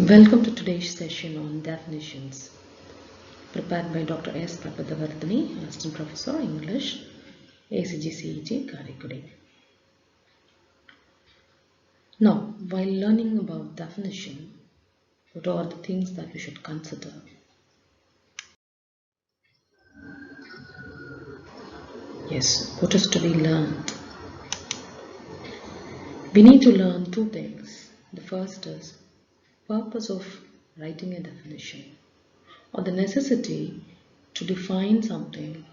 Welcome to today's session on definitions, prepared by Dr. S. Prapadavardhani, Assistant Professor, English, ACGCET, Karikudi. Now, while learning about definition, what are the things that we should consider? Yes, what is to be learned? We need to learn two things. The first is purpose of writing a definition, or the necessity to define something.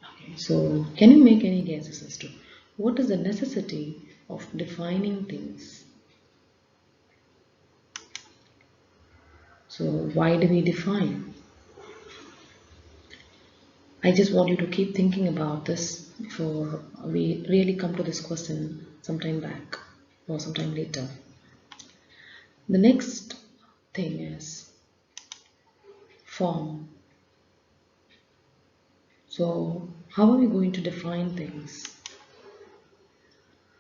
Okay, so can you make any guesses as to what is the necessity of defining things? So why do we define? I just want you to keep thinking about this before we really come to this question sometime back or sometime later. The next thing is form. So how are we going to define things?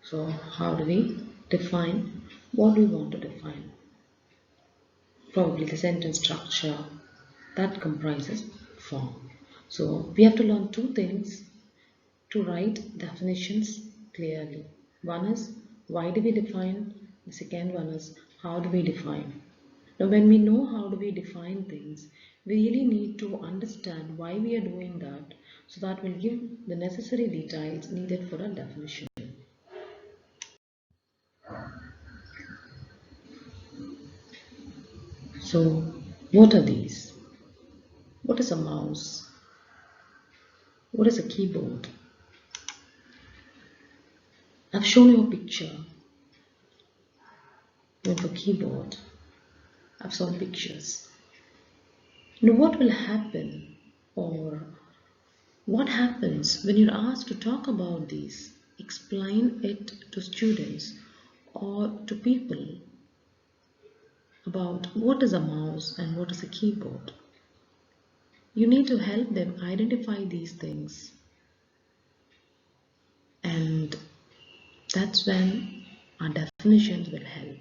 So how do we define what we want to define? Probably the sentence structure that comprises form. So we have to learn two things to write definitions clearly. One is why do we define? The second one is how do we define? Now when we know how do we define things, we really need to understand why we are doing that so that will give the necessary details needed for a definition. So what are these? What is a mouse? What is a keyboard? I've shown you a picture. Even for keyboard, I've shown pictures. Now what will happen, or what happens when you're asked to talk about these? Explain it to students or to people about what is a mouse and what is a keyboard. You need to help them identify these things, and that's when our definitions will help.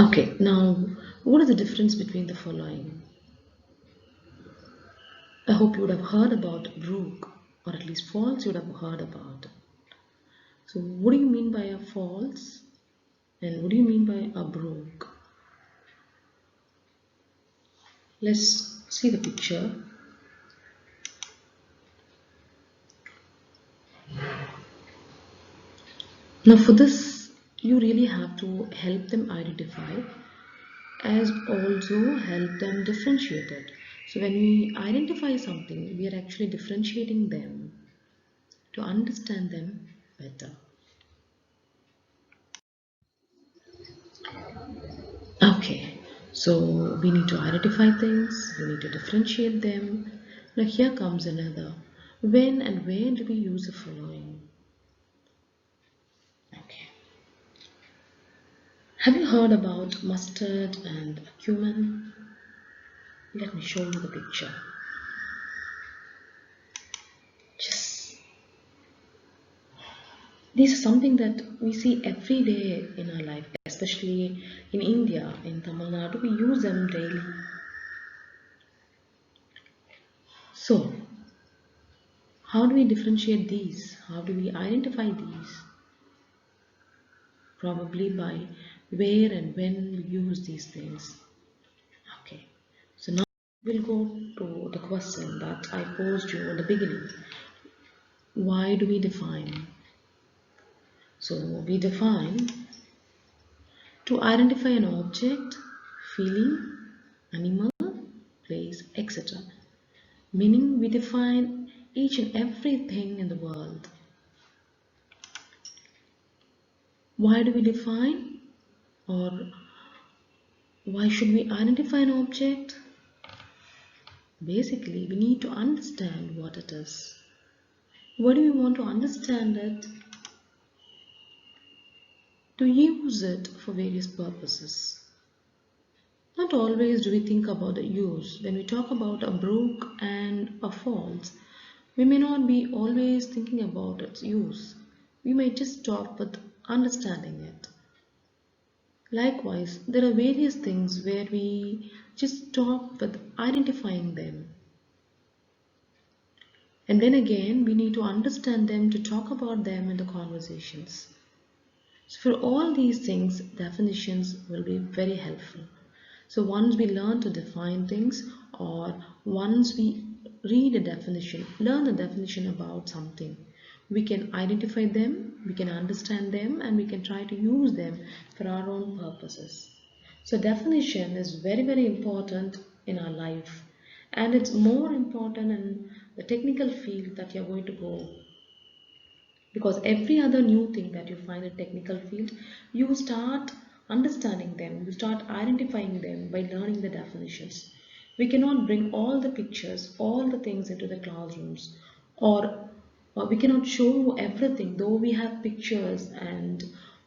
Okay, now what is the difference between the following? I hope you would have heard about brook, or at least false you would have heard about. So what do you mean by a false and what do you mean by a brook? Let's see the picture. Now for this you really have to help them identify as also help them differentiate it. So when we identify something, we are actually differentiating them to understand them better. Okay, so we need to identify things, we need to differentiate them. Now here comes another. When and where do we use the following? Okay. Have you heard about mustard and cumin? Let me show you the picture. Just These are something that we see every day in our life, especially in India, in Tamil Nadu, we use them daily. So, how do we differentiate these? How do we identify these? Probably by where and when we use these things. Okay, so now we'll go to the question that I posed you in the beginning. Why do we define? So we define to identify an object, feeling, animal, place, etc. Meaning we define each and everything in the world. Why do we define? Or why should we identify an object? Basically, we need to understand what it is. Why do we want to understand it? To use it for various purposes. Not always do we think about the use. When we talk about a brook and a falls, we may not be always thinking about its use. we may just stop with understanding it. Likewise, there are various things where we just stop with identifying them. And then again, we need to understand them to talk about them in the conversations. So for all these things, definitions will be very helpful. So once we learn to define things, or once we read a definition, learn a definition about something, we can identify them, we can understand them, and we can try to use them for our own purposes. So definition is very, very important in our life, and it's more important in the technical field that you're going to go, because every other new thing that you find in technical field, you start understanding them, you start identifying them by learning the definitions. We cannot bring all the pictures, all the things into the classrooms, or we cannot show you everything. Though we have pictures and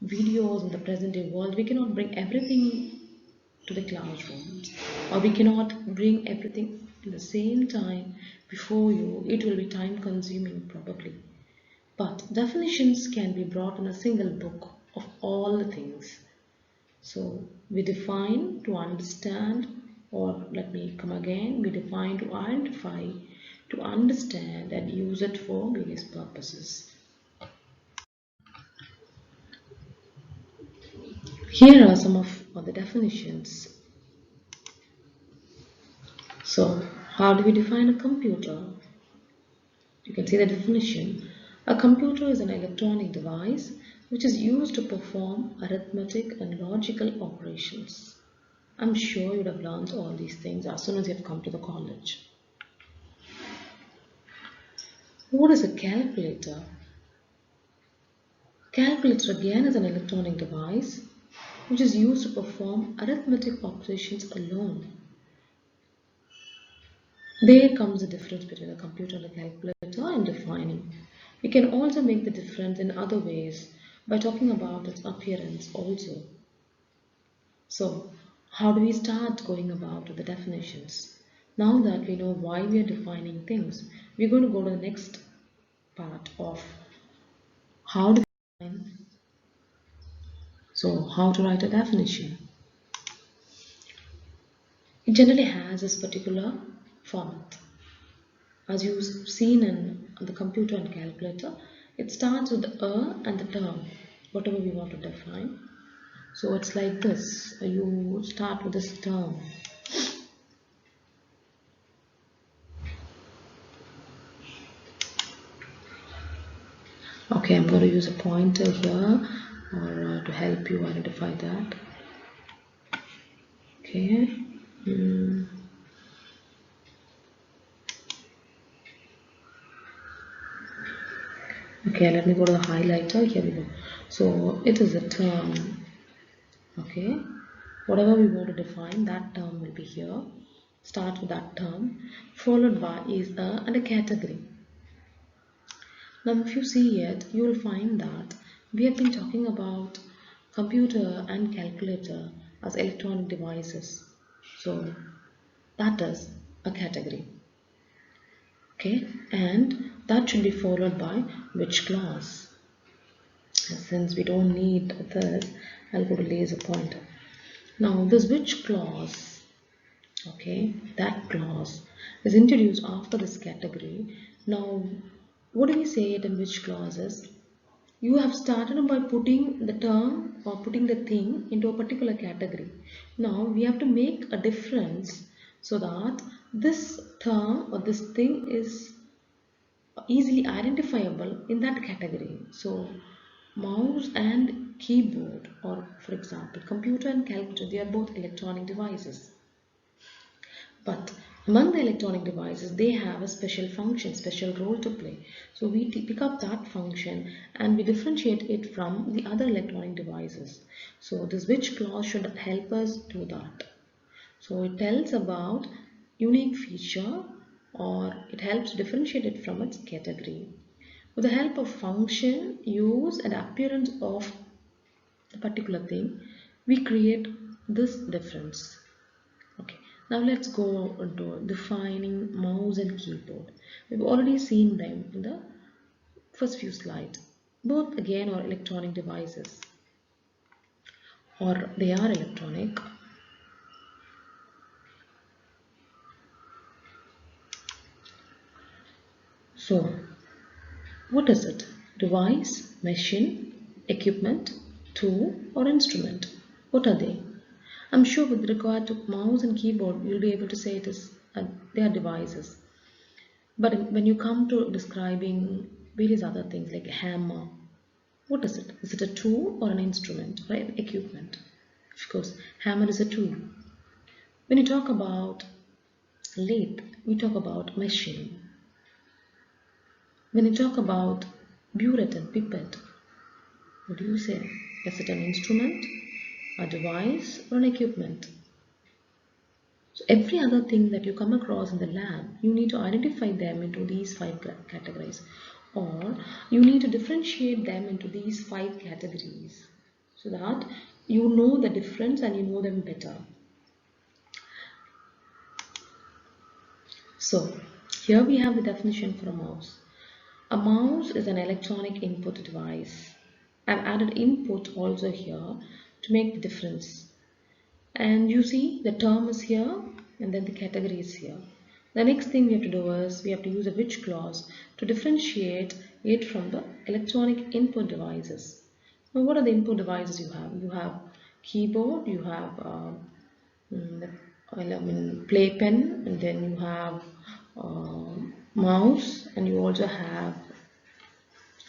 videos in the present day world, we cannot bring everything to the classrooms, or we cannot bring everything in the same time before you. It will be time consuming probably, but definitions can be brought in a single book of all the things. So we define to understand, or let me come again, we define to identify, to understand and use it for various purposes. Here are some of the definitions. So how do we define a computer? You can see the definition. A computer is an electronic device which is used to perform arithmetic and logical operations. I'm sure you would have learned all these things as soon as you have come to the college. What is a calculator? Calculator again is an electronic device which is used to perform arithmetic operations alone. There comes the difference between a computer and a calculator in defining. We can also make the difference in other ways by talking about its appearance also. So, how do we start going about the definitions? Now that we know why we are defining things, we're going to go to the next part of how to define. So, how to write a definition. It generally has this particular format. As you've seen in the computer and calculator, it starts with the and the term, whatever we want to define. So it's like this. You start with this term. Okay, I'm going to use a pointer here or to help you identify that. Okay. Okay, let me go to the highlighter. Here we go. So it is a term. Okay. Whatever we want to define, that term will be here. Start with that term, followed by is a and a category. Now if you see it, you will find that we have been talking about computer and calculator as electronic devices. So that is a category. Okay, and that should be followed by which clause. Since we don't need this, I'll go to laser pointer. Now this which clause, okay, that clause is introduced after this category. Now what do we say it in which clauses? You have started by putting the term or putting the thing into a particular category. Now we have to make a difference so that this term or this thing is easily identifiable in that category. So mouse and keyboard, or for example computer and calculator, they are both electronic devices. But among the electronic devices, they have a special function, special role to play. So we pick up that function and we differentiate it from the other electronic devices. So this which clause should help us do that. So it tells about unique feature, or it helps differentiate it from its category. With the help of function, use and appearance of a particular thing, we create this difference. Okay, now let's go into defining mouse and keyboard. We've already seen them in the first few slides. Both again are electronic devices, or they are electronic. So, what is it? Device, machine, equipment, tool, or instrument? What are they? I'm sure with regard to mouse and keyboard, you'll be able to say it is they are devices. But when you come to describing various other things like a hammer, what is it? Is it a tool or an instrument, right? Equipment. Of course, hammer is a tool. When you talk about lathe, we talk about machine. When you talk about burette and pipette, what do you say? Is it an instrument, a device, or an equipment? So every other thing that you come across in the lab, you need to identify them into these five categories, or you need to differentiate them into these five categories so that you know the difference and you know them better. So here we have the definition for a mouse. A mouse is an electronic input device. I've added input also here to make the difference. And you see the term is here and then the category is here. The next thing we have to do is we have to use a which clause to differentiate it from the electronic input devices. Now what are the input devices you have? You have keyboard, you have playpen, and then you have mouse, and you also have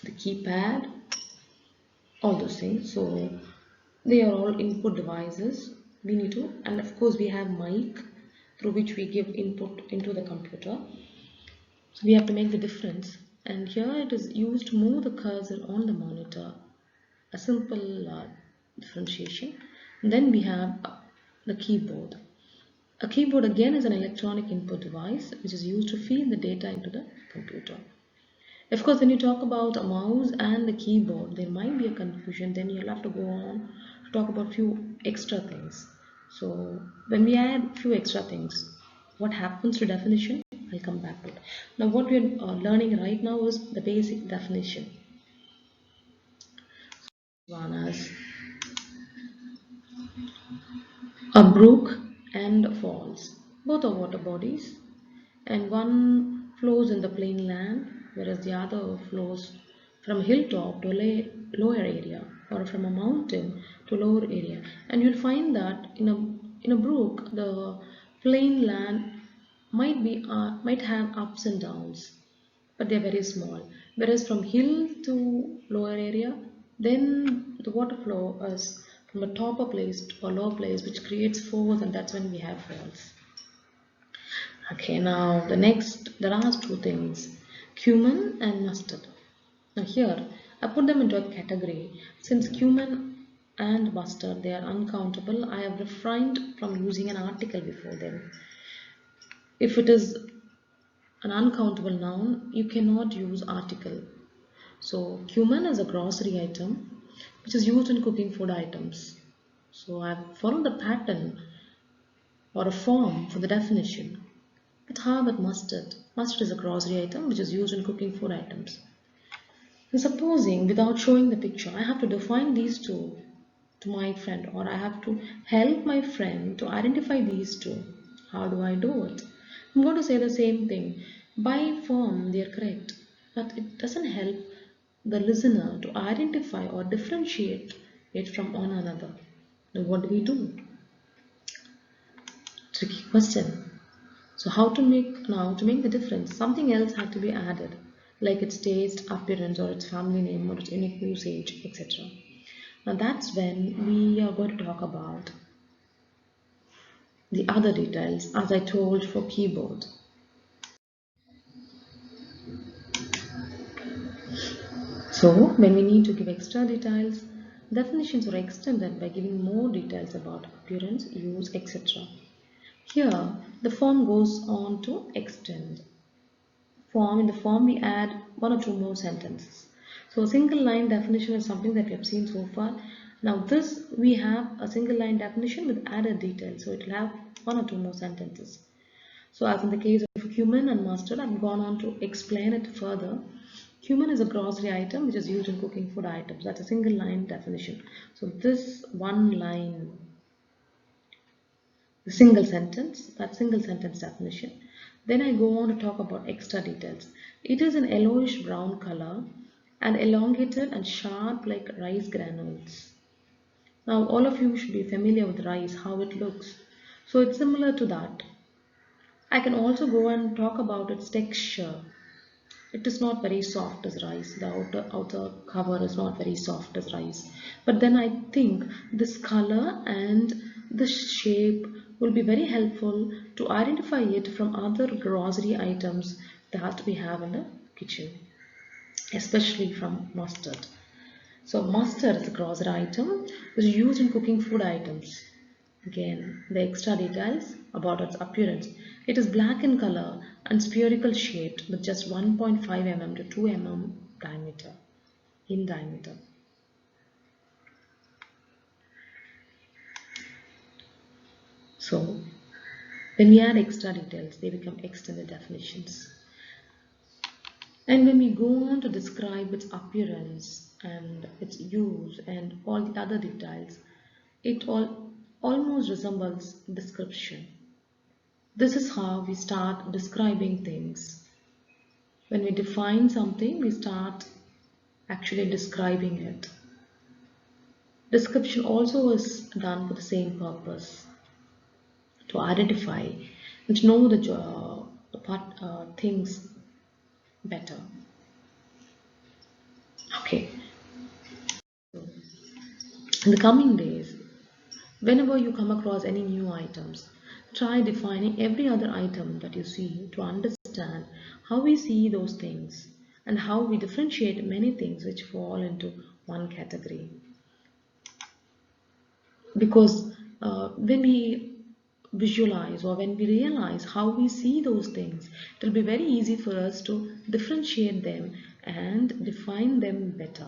the keypad, all those things. So they are all input devices. We need to, and of course we have mic through which we give input into the computer. So we have to make the difference, and here it is used to move the cursor on the monitor, a simple differentiation. And then we have the keyboard. A keyboard again is an electronic input device which is used to feed the data into the computer. Of course, when you talk about a mouse and the keyboard, there might be a confusion. Then you'll have to go on to talk about few extra things. So when we add few extra things, what happens to definition? I'll come back to it. Now what we're learning right now is the basic definition. One is a brook and falls. Both are water bodies, and one flows in the plain land, whereas the other flows from a hilltop to a lower area, or from a mountain to a lower area. And you'll find that in a brook, the plain land might have ups and downs, but they're very small. Whereas from hill to lower area, then the water flow is from a topper place to a lower place, which creates force, and that's when we have falls. Okay, now the last two things, cumin and mustard. Now here, I put them into a category. Since cumin and mustard, they are uncountable, I have refrained from using an article before them. If it is an uncountable noun, you cannot use article. So cumin is a grocery item which is used in cooking food items. So I've followed the pattern or a form for the definition. But how about mustard? Mustard is a grocery item which is used in cooking food items. And supposing without showing the picture, I have to define these two to my friend, or I have to help my friend to identify these two. How do I do it? I'm going to say the same thing. By form, they are correct, but it doesn't help the listener to identify or differentiate it from one another. Now, what do we do? Tricky question. So to make the difference, something else had to be added, like its taste, appearance, or its family name, or its unique usage, etc. Now that's when we are going to talk about the other details, as I told for keyboard. So when we need to give extra details, definitions are extended by giving more details about appearance, use, etc. Here, the form goes on to extend. In the form we add one or two more sentences. So a single line definition is something that we have seen so far. Now this we have a single line definition with added details, so it will have one or two more sentences. So as in the case of cumin and mustard, I've gone on to explain it further. Cumin is a grocery item which is used in cooking food items. That's a single line definition. So this one line, the single sentence, that single sentence definition. Then I go on to talk about extra details. It is an yellowish brown color and elongated and sharp like rice granules. Now all of you should be familiar with rice, how it looks. So it's similar to that. I can also go and talk about its texture. It is not very soft as rice. The outer cover is not very soft as rice. But then I think this color and the shape will be very helpful to identify it from other grocery items that we have in the kitchen, especially from mustard. So mustard is a grocery item which is used in cooking food items. Again, the extra details about its appearance. It is black in color and spherical shaped with just 1.5 mm to 2 mm diameter in diameter. So when we add extra details, they become extended definitions. And when we go on to describe its appearance and its use and all the other details, it almost resembles description. This is how we start describing things. When we define something, we start actually describing it. Description also is done for the same purpose, to identify and to know the things better. Okay, in the coming days, whenever you come across any new items, try defining every other item that you see to understand how we see those things and how we differentiate many things which fall into one category. Because when we visualize or when we realize how we see those things, it will be very easy for us to differentiate them and define them better.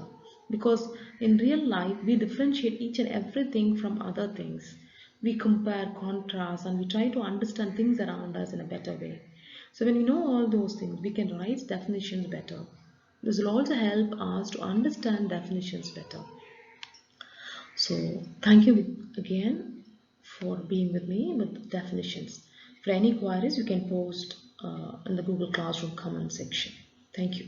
Because in real life, we differentiate each and everything from other things. We compare, contrast, and we try to understand things around us in a better way. So when we know all those things, we can write definitions better. This will also help us to understand definitions better. So thank you again for being with me with definitions. For any queries, you can post in the Google Classroom comment section. Thank you.